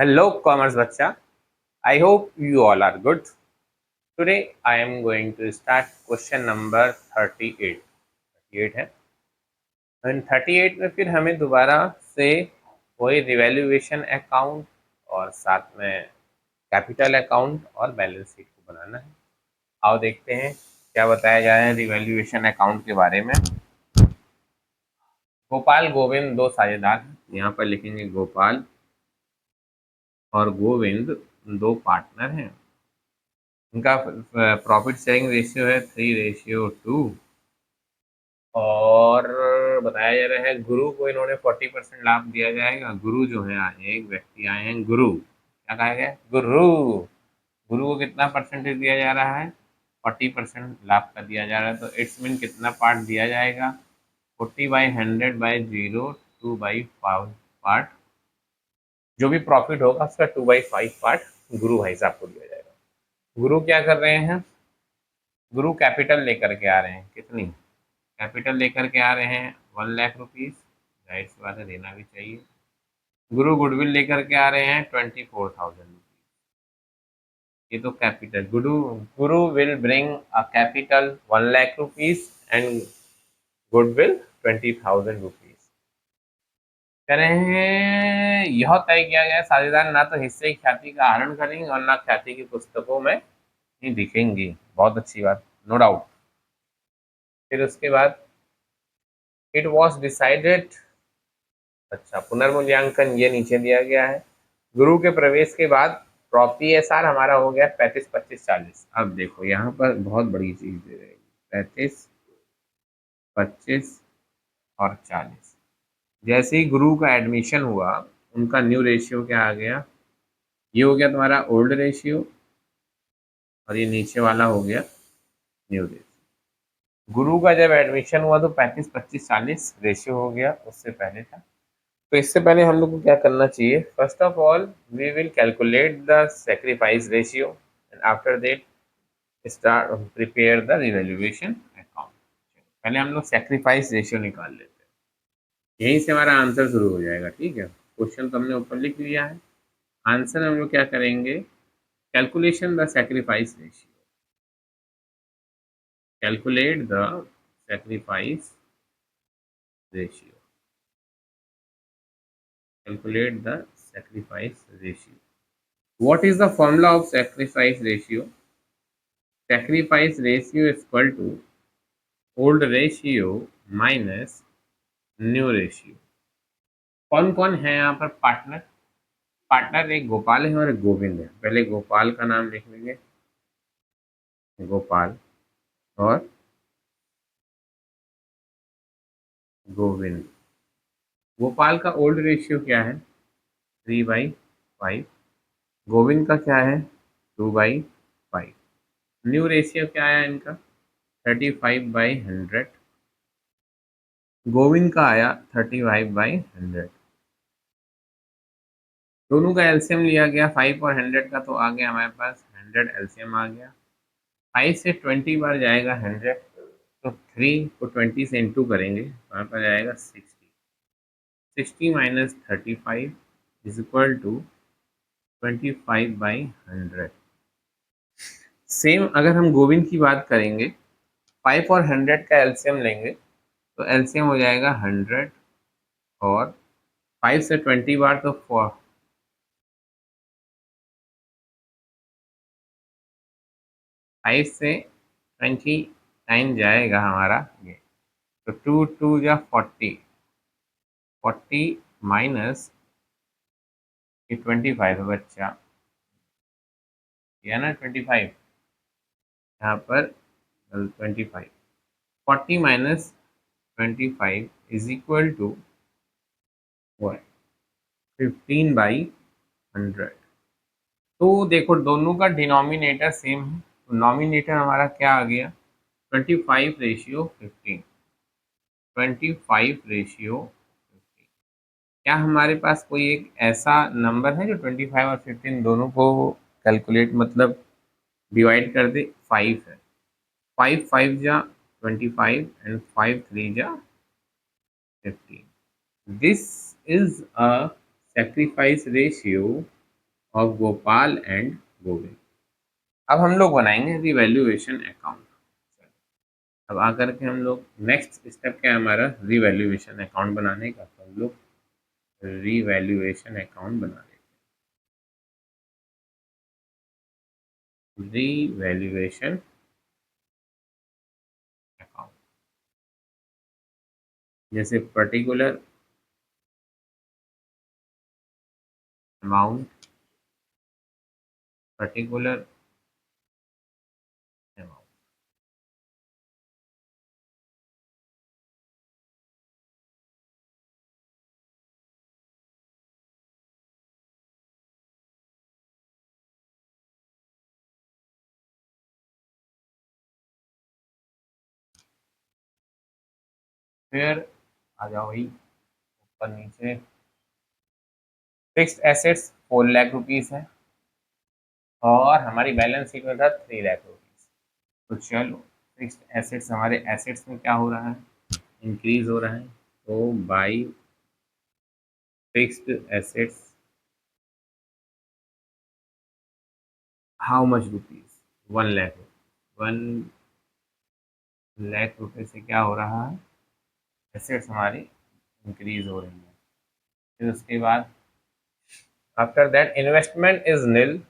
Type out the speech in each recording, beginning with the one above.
Hello, commerce bacha. I hope you all are good. Today I am going to start question number 38. 38 है and 38 में फिर हमें दोबारा से वही रिवैल्यूएशन अकाउंट और साथ में कैपिटल अकाउंट और बैलेंस शीट को बनाना है। आओ देखते हैं क्या बताया जा रहा है रिवैल्यूएशन अकाउंट के बारे में। गोपाल गोविंद दो साझेदार हैं, यहाँ पर लिखेंगे गोपाल और गोविंद दो पार्टनर हैं। इनका प्रॉफिट शेयरिंग रेशियो है 3:2 और बताया जा रहा है गुरु को इन्होंने 40% लाभ दिया जाएगा। गुरु जो है आए एक व्यक्ति आए हैं गुरु, क्या कहा गया? गुरु। गुरु को कितना परसेंटेज दिया जा रहा है? 40% लाभ का दिया जा रहा है। तो इट्स मीन कितना पार्ट दिया जाएगा? 40/100/0 2/5 पार्ट। जो भी प्रॉफिट होगा उसका 2/5 पार्ट गुरु भाई साहब को दिया जाएगा। गुरु क्या कर रहे हैं? गुरु कैपिटल लेकर के आ रहे हैं। कितनी कैपिटल लेकर के आ रहे हैं? 1,00,000 रुपीज। जाहिर सी बात है देना भी चाहिए। गुरु गुडविल लेकर के आ रहे हैं 24,000 रुपीज। ये तो capital. Guru Guru will bring a capital 1,00,000 rupees and goodwill 20,000 rupees. कह रहे हैं यह तय किया गया साझेदार ना तो हिस्से की ख्याति का आहरण करेंगे और ना ख्याति की पुस्तकों में ही दिखेंगी। बहुत अच्छी बात, नो डाउट। फिर उसके बाद इट वॉज डिसाइडेड, अच्छा पुनर्मूल्यांकन ये नीचे दिया गया है। गुरु के प्रवेश के बाद पीएसआर हमारा हो गया 35, 25, 40। अब देखो यहाँ पर बहुत बड़ी चीज दे रहेगी 35, 25 और 40। जैसे ही गुरु का एडमिशन हुआ उनका न्यू रेशियो क्या आ गया? ये हो गया तुम्हारा ओल्ड रेशियो और ये नीचे वाला हो गया न्यू रेशियो। गुरु का जब एडमिशन हुआ तो 35, 25, 40 रेशियो हो गया, उससे पहले था। तो इससे पहले हम लोग को क्या करना चाहिए? First of all we will calculate the sacrifice ratio and after that start prepare the revaluation account. पहले हम लोग सेक्रीफाइस रेशियो निकाल लेते हैं, यहीं से हमारा आंसर शुरू हो जाएगा। ठीक है, क्वेश्चन तो हमने ऊपर लिख लिया है। आंसर हम लोग क्या करेंगे? Calculation the sacrifice ratio. Calculate the sacrifice ratio. Calculate the sacrifice ratio. What is the formula of sacrifice ratio? Sacrifice ratio is equal to old ratio minus new ratio. कौन कौन है यहाँ पर पार्टनर? पार्टनर एक गोपाल है और एक गोविंद है। पहले गोपाल का नाम लिख लेंगे, गोपाल और गोविंद। गोपाल का ओल्ड रेशियो क्या है? 3/5। गोविंद का क्या है? 2/5। न्यू रेशियो क्या आया इनका? 35/100। गोविंद का आया 35/100। दोनों का एलसीएम लिया गया 5 और 100 का, तो आ गया हमारे पास 100 एलसीएम आ गया। 5 से 20 बार जाएगा 100, तो 3 को 20 से इंटू करेंगे तो हमारे पास आएगा 60। 60 minus 35 is equal to 25/100। Same अगर हम गोविंद की बात करेंगे, 5 और 100 का एलसीएम लेंगे तो एलसीएम हो जाएगा 100 और 5 से 20 बार तो 5 से 29 जाएगा हमारा ये, तो 2 या 40। 40 माइनस 25 है बच्चा, या ना 25 यहाँ पर 25। 40 माइनस 25 इज इक्वल टू 15/100। तो देखो दोनों का डिनोमिनेटर सेम है, तो नॉमिनेटर हमारा क्या आ गया? 25/15। 25/15। क्या हमारे पास कोई एक ऐसा नंबर है जो 25 और 15 दोनों को कैलकुलेट मतलब डिवाइड कर दे? 5 है। 5 5 जा 25 एंड 5 3 जा 15। This is a sacrifice ratio of Gopal and Govind. अब हम लोग बनाएंगे रिवैल्यूएशन अकाउंट। अब आकर के हम लोग नेक्स्ट स्टेप क्या है हमारा, रिवैल्यूएशन अकाउंट बनाने का। तो हम लोग रिवैल्यूएशन अकाउंट बना लेंगे, रिवैल्यूएशन अकाउंट। जैसे पर्टिकुलर अमाउंट, पर्टिकुलर अमाउंट। फिर आ जाओ भाई ऊपर नीचे, फिक्स्ड एसेट्स 4 लाख रुपीज है और हमारी बैलेंस शीट में था 3 लाख रुपीज। तो चलो फिक्स्ड एसेट्स, हमारे एसेट्स में क्या हो रहा है, इंक्रीज हो रहा है। तो by fixed assets how much rupees, 1 lakh. 1 lakh रुपए से क्या हो रहा है, एसेट्स हमारी इंक्रीज हो रही है। फिर उसके बाद आफ्टर दैट इन्वेस्टमेंट इज नील,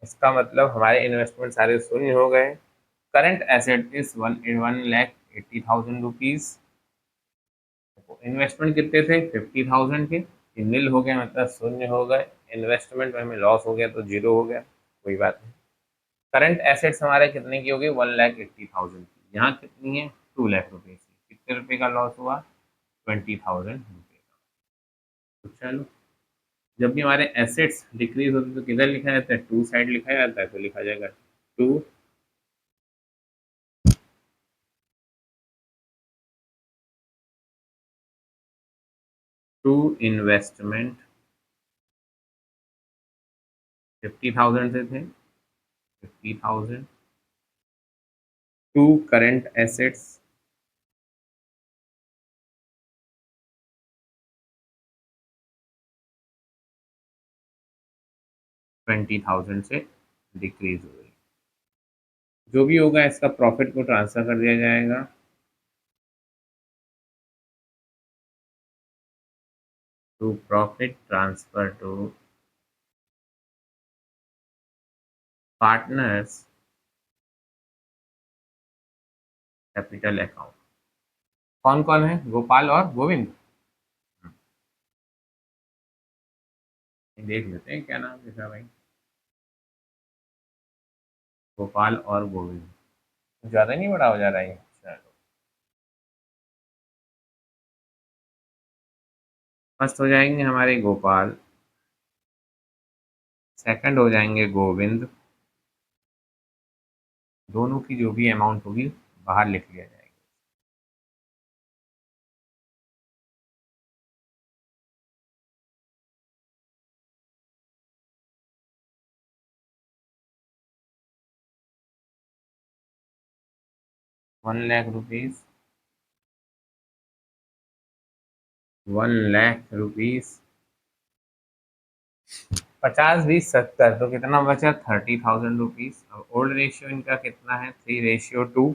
इसका मतलब हमारे इन्वेस्टमेंट सारे शून्य हो गए। Current asset is 1,80,000 rupees. Investment कितने थे, 50,000 के, नील हो गए मतलब शून्य हो गए। इन्वेस्टमेंट में हमें लॉस हो गया तो जीरो हो गया, कोई बात नहीं। करंट एसेट्स हमारे कितने की होगी, 1,80,000 की। यहाँ कितनी है, 2 लाख रुपए की। कितने रुपए का लॉस हुआ, 20,000 रुपए का। तो चलो, जब भी हमारे एसेट्स डिक्रीज होते तो किधर लिखा जाता है, टू साइड लिखा जाता है। तो लिखा जाएगा टू टू इन्वेस्टमेंट, 50,000 से थे, 50,000 टू करंट एसेट्स, 20,000 से डिक्रीज हो गई। जो भी होगा इसका प्रॉफिट को ट्रांसफर कर दिया जाएगा to profit transfer to partners capital account. कौन कौन है, गोपाल और गोविंद। देख लेते हैं क्या नाम लिखा भाई, गोपाल और गोविंद। ज्यादा नहीं बड़ा हो जा रहा है ये? चलो, फर्स्ट हो जाएंगे हमारे गोपाल, सेकंड हो जाएंगे गोविंद। दोनों की जो भी अमाउंट होगी बाहर लिख लिया जाएगा। 1 लाख रुपीज, 1 लाख रुपीज, 50, 20, 70, तो कितना बचा, 30,000 रुपीज। अब ओल्ड रेशियो इनका कितना है, 3:2।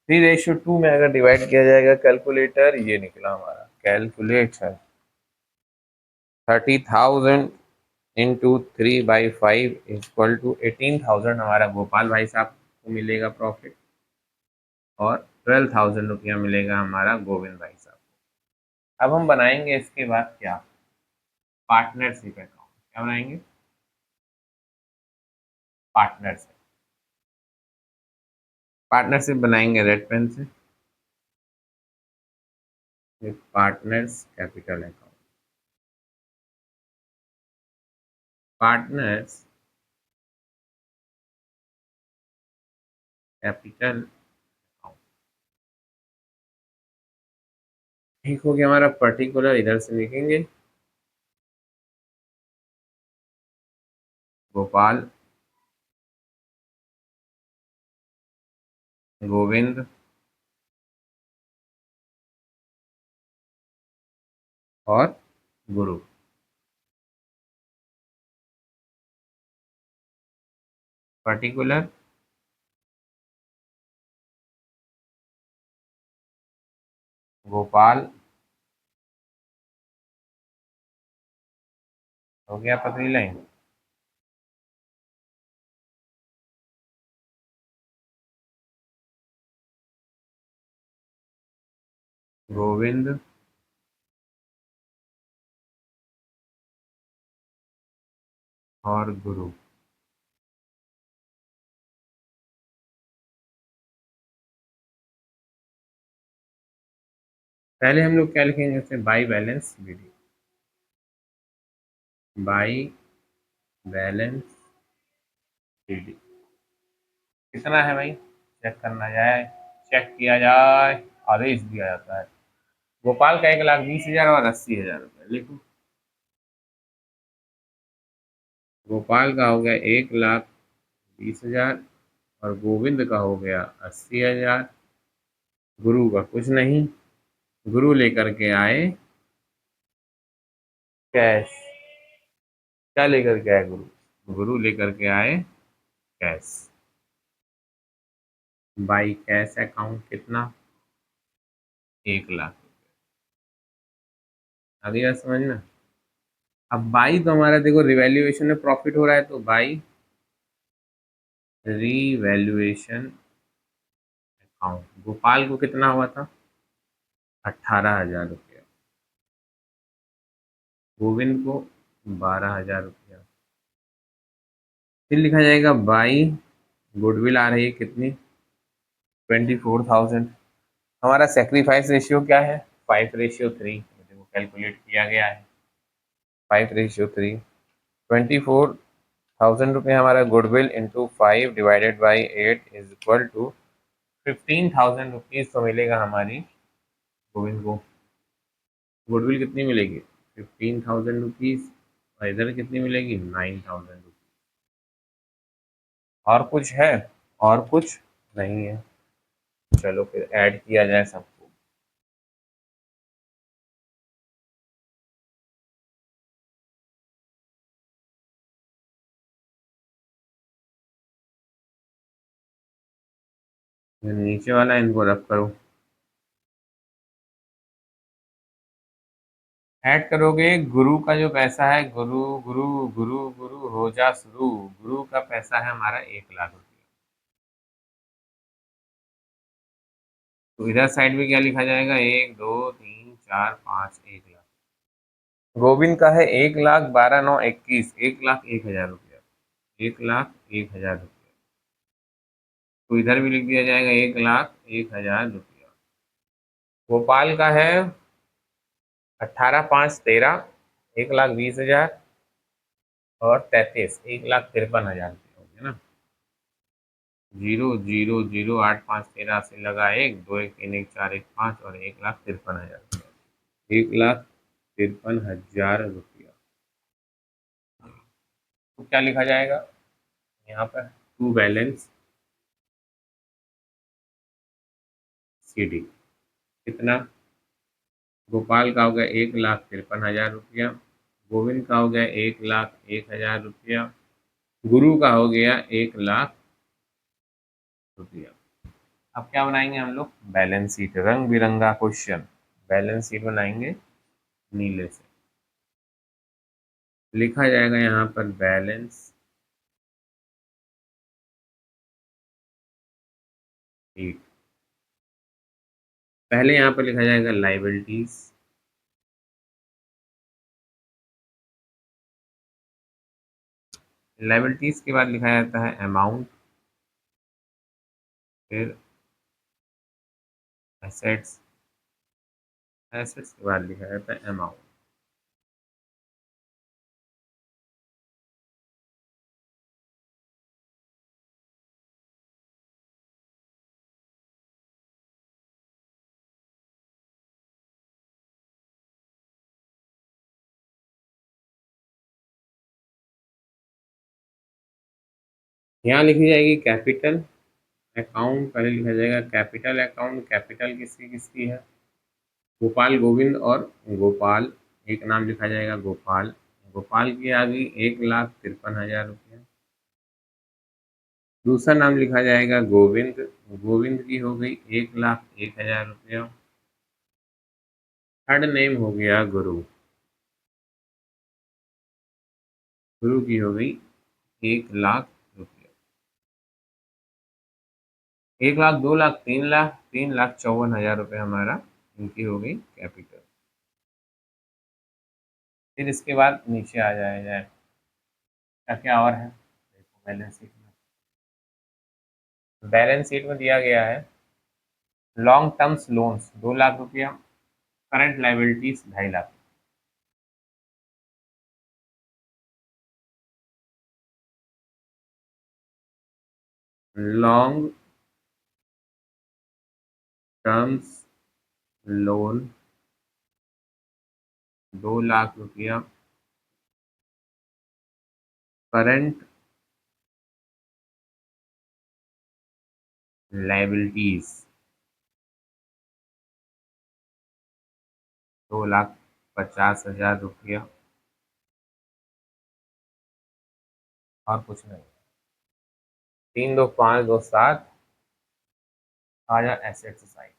3:2 में अगर डिवाइड किया जाएगा कैलकुलेटर, ये निकला हमारा कैलकुलेटर, 30,000 इंटू 3/5 इक्वल टू 18,000 हमारा गोपाल भाई साहब को मिलेगा प्रॉफिट, और 12,000 रुपया मिलेगा हमारा गोविंद भाई साहब को। अब हम बनाएंगे इसके बाद क्या, पार्टनरशिप अकाउंट। क्या बनाएंगे, पार्टनरशिप। पार्टनरशिप बनाएंगे रेड पेन से, partners capital account, partners capital account. ठीक हो गया हमारा, पर्टिकुलर इधर से लिखेंगे, गोपाल, गोविंद और गुरु। पर्टिकुलर गोपाल हो गया पतली लाइन। गोविंद और गुरु। पहले हम लोग क्या लिखेंगे इसमें, by balance BD, by balance BD. कितना है भाई, चेक करना जाए, चेक किया जाए, आदेश दिया जाता है। गोपाल का 1,20,000 और 80,000 रुपये लिखो। गोपाल का हो गया 1,20,000 और गोविंद का हो गया 80,000। गुरु का कुछ नहीं, गुरु लेकर के आए कैश। क्या लेकर के आए गुरु, गुरु लेकर के आए कैश। बाई कैश अकाउंट कितना, 1,00,000। अगली बात समझ में। अब बाई तो हमारा देखो रिवैल्यूएशन में प्रॉफिट हो रहा है, तो बाई रिवैल्यूएशन अकाउंट। गोपाल को कितना हुआ था, 18,000 रुपया। गोविंद को 12,000 रुपया। फिर लिखा जाएगा बाई गुडविल आ रही है कितनी, 24,000। हमारा सेक्रीफाइस रेशियो क्या है, 5:3। देखो कैलकुलेट किया गया है, 5:3। 24,000 रुपये हमारा goodwill into 5 divided by 8 is equal to 15,000 rupees तो मिलेगा हमारी गोविंद को। गुडविल कितनी मिलेगी, 15,000 रुपीज़। और इधर कितनी मिलेगी, 9,000 रुपीज़। और कुछ है, और कुछ नहीं है। चलो फिर ऐड किया जाए सबको। ये नीचे वाला इनको रब करो, ऐड करोगे। गुरु का जो पैसा है, गुरु गुरु गुरु गुरु हो जा शुरू। गुरु का पैसा है हमारा 1,00,000 रुपया। तो इधर साइड में क्या लिखा जाएगा, 1, 2, 3, 4, 5, 1,00,000। गोविंद का है 1,12,921, 1,01,000 रुपया, 1,01,000 रुपया। तो इधर भी लिख दिया जाएगा 1,01,000 रुपया। गोपाल का है 18,5,13, 1,20,000 और 33, 1,53,000 रुपये हो गया ना। 0, 0, 0, 8, 5, 13 से लगा 1, 2, 1, 3, 1, 4, 1, 5 और 1,53,000 रुपया, 1,53,000 रुपया। तो क्या लिखा जाएगा यहाँ पर, टू बैलेंस CD कितना। गोपाल का हो गया 1,53,000 रुपया, गोविंद का हो गया 1,01,000 रुपया, गुरु का हो गया 1,00,000 रुपया। अब क्या बनाएंगे हम लोग, बैलेंस शीट, रंग बिरंगा क्वेश्चन। बैलेंस शीट बनाएंगे नीले से। लिखा जाएगा यहाँ पर बैलेंस शीट। पहले यहाँ पर लिखा जाएगा लाइबिलिटीज, लाइबिलिटीज के बाद लिखा जाता है अमाउंट, फिर एसेट्स, एसेट्स के बाद लिखा जाता है अमाउंट। यहाँ लिखी जाएगी कैपिटल अकाउंट। पहले लिखा जाएगा कैपिटल अकाउंट। कैपिटल किसकी किसकी है, गोपाल, गोविंद और गोपाल। एक नाम लिखा जाएगा गोपाल। गोपाल की आ गई 1,53,000 रुपया। दूसरा नाम लिखा जाएगा गोविंद। गोविंद की हो गई 1,01,000 रुपया। थर्ड नेम हो गया गुरु। गुरु की हो गई 1,00,000 रुपया। 1,00,000, 2,00,000, 3,00,000, 3,54,000 रुपये हमारा इनकी हो गई कैपिटल। फिर इसके बाद नीचे आ जाया जाए, क्या क्या और है देखो बैलेंस शीट में। बैलेंस शीट में दिया गया है लॉन्ग टर्म्स लोन्स 2,00,000 रुपया, current liabilities 2,50,000। Long terms loan 2,00,000 रुपया, करंट लाइबिलिटीज 2,50,000 रुपया, और कुछ नहीं। 3 2 5 2 7 आ जा assets side.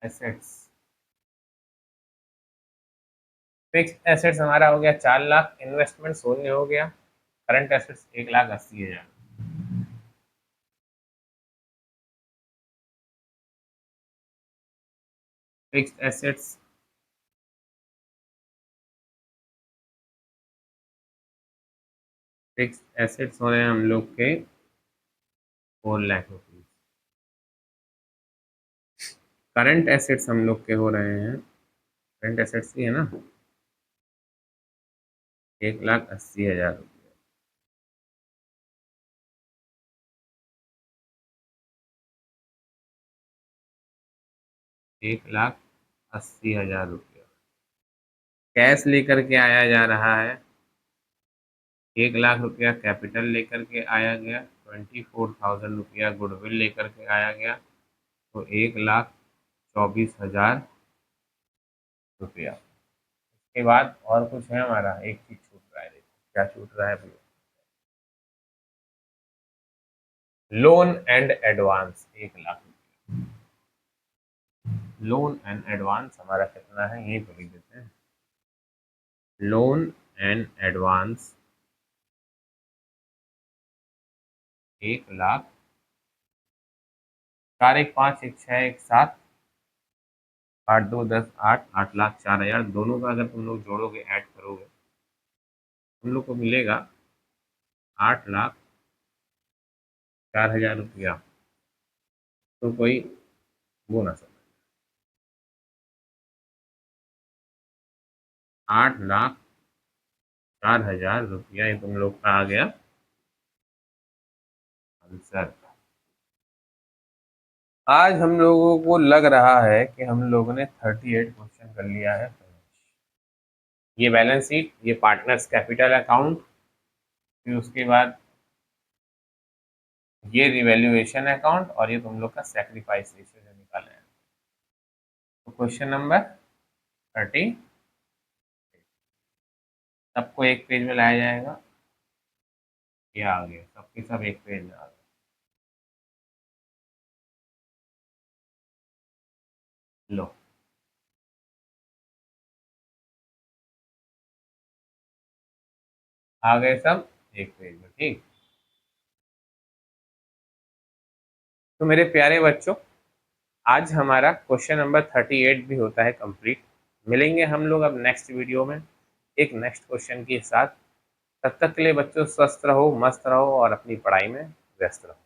Assets, fix assets हमारा हो गया 4,00,000, इन्वेस्टमेंट शून्य हो गया, current assets 1,80,000। Fixed assets fixed assets हो रहे हैं हम लोग के 4,00,000 रुपीज। करंट एसेट्स हम लोग के हो रहे हैं, करंट एसेट्स ही है ना, 1,80,000 रुपये। 1,80,000 रुपया कैश लेकर के आया जा रहा है। 1,00,000 रुपया कैपिटल लेकर के आया गया, 24,000 रुपया गुडविल लेकर के आया गया, तो 1,24,000 रुपया। उसके बाद और कुछ है हमारा, एक चीज छूट रहा है, देखो क्या छूट रहा है भैया। लोन एंड एडवांस 1,00,000 रुपया। लोन एंड एडवांस हमारा कितना है ये तो लिख देते हैं। Loan and advance 1,00,000। 4 1 5 1 6 1 7 8 2 10 8 8,04,000 दोनों का अगर तुम लोग जोड़ोगे ऐड करोगे तुम लोग को मिलेगा 8,04,000 रुपया। तो कोई वो ना समझ, 8,04,000 रुपया ये तुम लोग का आ गया आंसर। आज हम लोगों को लग रहा है कि हम लोगों ने 38 क्वेश्चन कर लिया है। ये बैलेंस शीट, ये पार्टनर्स कैपिटल अकाउंट, फिर उसके बाद ये रिवैल्यूएशन अकाउंट, और ये तुम लोग का सैक्रिफाइस रेशियो जो निकाला है। तो क्वेश्चन नंबर 30 सबको एक पेज में लाया जाएगा। ये आ गया, सबके सब एक पेज में आ गए। लो, आ गए सब एक पेज में, ठीक। तो मेरे प्यारे बच्चों, आज हमारा क्वेश्चन नंबर 38 भी होता है कंप्लीट। मिलेंगे हम लोग अब नेक्स्ट वीडियो में एक नेक्स्ट क्वेश्चन के साथ। तब तक के लिए बच्चों स्वस्थ रहो, मस्त रहो और अपनी पढ़ाई में व्यस्त रहो।